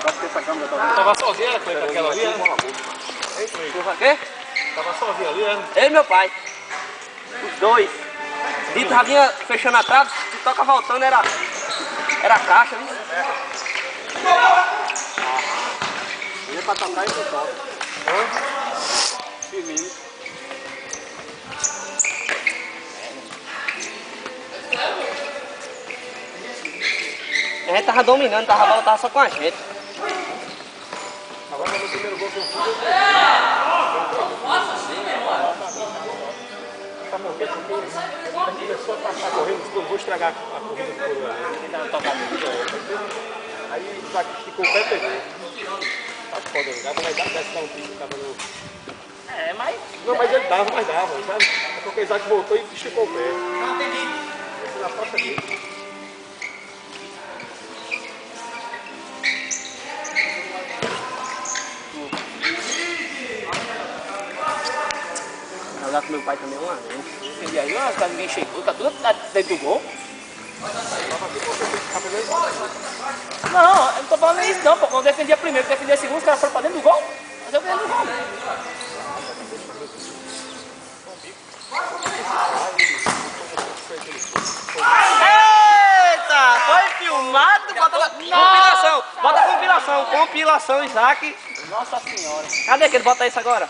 Tava sozinha com aquela ali, né? O quê? Tava sozinha ali, né? Ele e meu pai. Os dois. Dito já vinha fechando a trave, se toca voltando era caixa, viu? Ele é pra tocar e você toca. Firmino. A gente tava dominando, a bola tava só com a gente. Agora no primeiro gol que eu fiz. Porque a gente começou a passar correndo, não vou estragar a corrida do Coroa. Aí o Isaac esticou o pé e pegou. Tá foda, o cara vai dar um pico, tava no. É, mas. Não, mas ele dava, sabe? É porque o Isaac voltou e esticou o pé. Não entendi. Esse na costa dele. Jogar com meu pai também uma vez. E aí, ó, ninguém chegou, tá tudo dentro do gol. Não, eu não tô falando isso não, pô. Quando eu defendia primeiro, defendia segundo, os caras foram pra dentro do gol. Mas eu dentro do gol. Eita! Foi filmado? Bota lá. Compilação! Bota a compilação! Compilação, Isaac. Nossa senhora. Cadê que ele bota isso agora?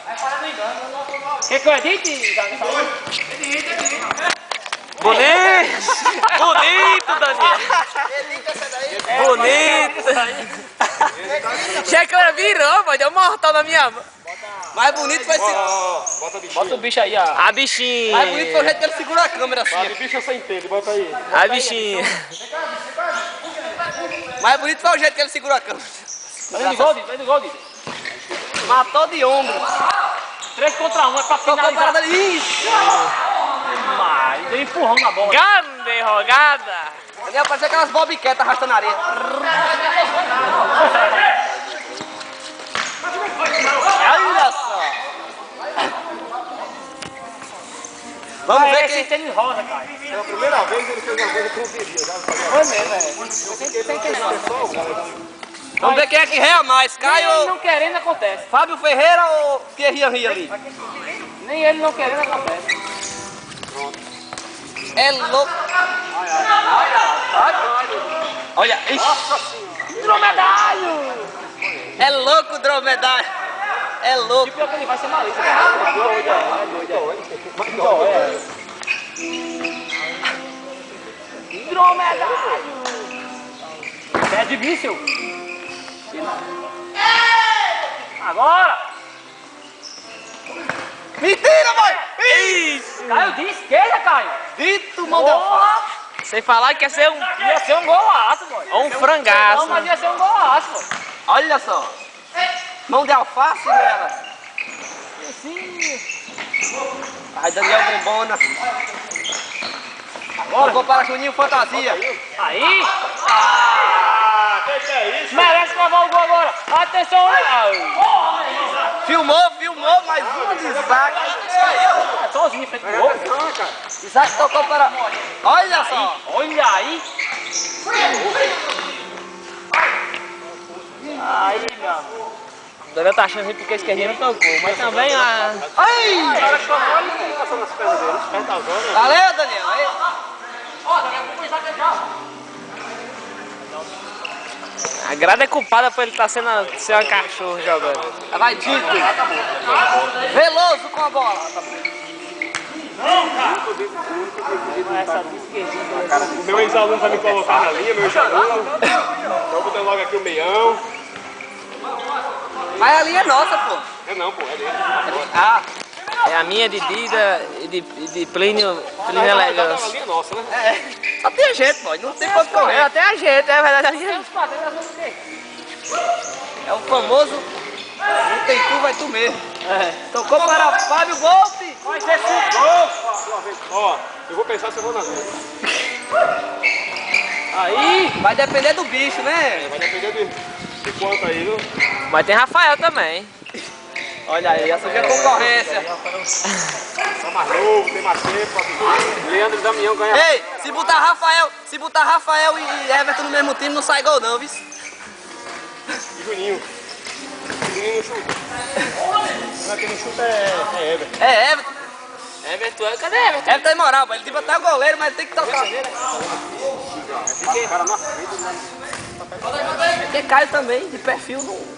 Quer que eu edite? Bonito! Bonito, Daniel! Bonito! Checa virou, mas deu mortal na minha mão. Mais bonito foi esse. Bota a bichinha. Bota o bicho aí, ó. A bichinha. Mais bonito foi o jeito que ele segura a câmera assim. Bota a bicha sem pele, bota aí. A bichinha. Mais bonito foi o jeito que ele segura a câmera. Vai dentro do gol, Dito, vai dentro do gol, Dito. Matou de ombro. 3 contra 1, é pra Tocou finalizar. parada ali. Ixi! Mas deu empurrão na bola. Grande rogada. Daniel, parecia aquelas bobiquetas arrastando areia. Olha só. Vamos ver Esse quem... tênis rosa, cara. Pela primeira vez ele fez uma coisa que eu não queria. Já Foi mesmo, é. Vamos ver quem é que rea mais, Caio Nem ele ou não querendo acontece. Fábio Ferreira ou Thierry Henry ali? Nem ele não querendo acontece. É louco. Olha, ixi. Dromedário! É louco o dromedário. É louco. E pior que ele vai ser malícia. Dromedário! É de míssil. Agora! Mentira, mãe! Isso! Caio de esquerda, Caio! Dito, mão de alface. Sem falar que ia ser um Ia ser um golaço, boy. ou um frangaço. Não, mas ia ser um golaço, boy. Olha só. Mão de alface nela. Sim. Ai, Daniel Bombona. Tocou para Juninho Fantasia. Aí! Que é isso? Merece gravar o gol agora! Atenção! Filmou, mais uma de Isaac. Sozinho, frente pro gol. Isaac tocou para... Olha só. Olha aí! Aí, meu amor. O Daniel tá achando ruim porque a esquerdinha não tocou, mas também a... Ai! O cara tocou e não passou nas pernas dele. Perto da zona. Valeu, Daniel. Aí. A grada é culpada por ele estar sendo um cachorro jogando. Vai, Tito. Veloso com a bola. O meu ex-aluno vai me colocar na linha, meu ex-aluno. Então botando logo aqui o meião. Mas a linha é nossa, pô. É não, pô, é dele. Ah, É a minha de Dida e de Plínio A Elegância. linha é nossa, né? é. Só tem gente, pô. Não tem pra correr. Até a gente, é verdade. A linha... É o famoso... Não tem tu, vai tu mesmo. Tocou para Fábio Golpe. Vai ser gol! Ó, eu vou pensar se eu vou na linha. Aí, vai depender do bicho, né? Vai depender de quanto aí, viu? Mas tem Rafael também. Olha aí, essa aqui é concorrência. Tá mais novo, tem mais tempo. Leandro e Damião ganham. Ei, se botar Rafael e Everton no mesmo time, não sai gol não, viu? E Juninho. Juninho no chute. Não, quem não chuta é Everton. É, Everton. Everton, cadê Everton? Everton tem moral, pô. Ele tipo até o goleiro, mas tem que tocar. O cara na frente, né? Porque Caio também, de perfil, não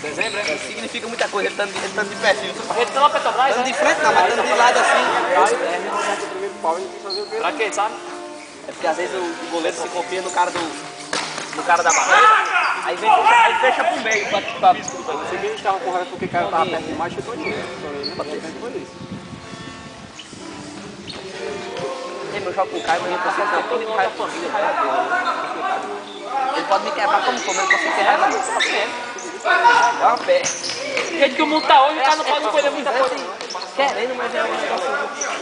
Dezembro, não significa muita coisa. Ele estando de perfil. Ele tá na Petrobras, Estando né? de frente não, mas estando de lado assim. O primeiro pau, ele tem que fazer o quê? Pra quê, sabe? É porque às vezes o goleiro se confia no cara da barreira, aí fecha pro meio pra desculpa. Você que a gente tava correndo porque o cara tava perto demais, chutou ali. Foi isso. Eu jogo com o Caio, mas eu consigo ter todo mundo da família. Ele pode me quebrar como for, mas eu consigo quebrar na minha. Dá uma pé. Do jeito que o mundo tá hoje, o cara não pode escolher muita coisa. Querendo, mas é um negócio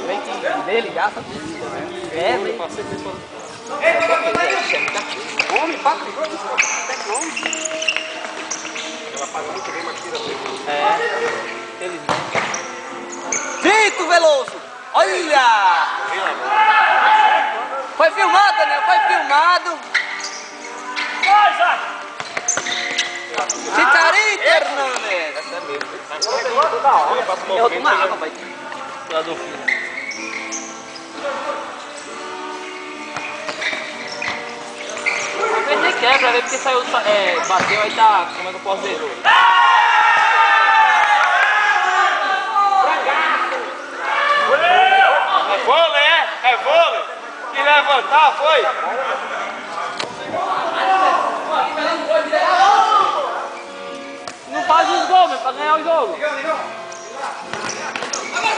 meio que dele já, sabe? É, meio Homem, passa, igual isso, até que não. Ela paga muito bem, mas tira bem. Vitor Veloso! Olha! Foi filmado, Daniel, foi filmado. Chicharito Hernandes! Essa é mesmo. Eu vou tomar água, pai. Às vezes nem quebra, né? Porque saiu, bateu, aí tá, como é que eu posso dizer? É vôlei, é? É vôlei? Que levantar, foi? Não faz os gols, mas pra ganhar o jogo.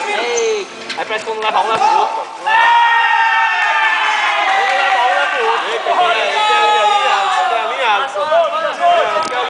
Ei, aí parece que quando leva um, leva o outro.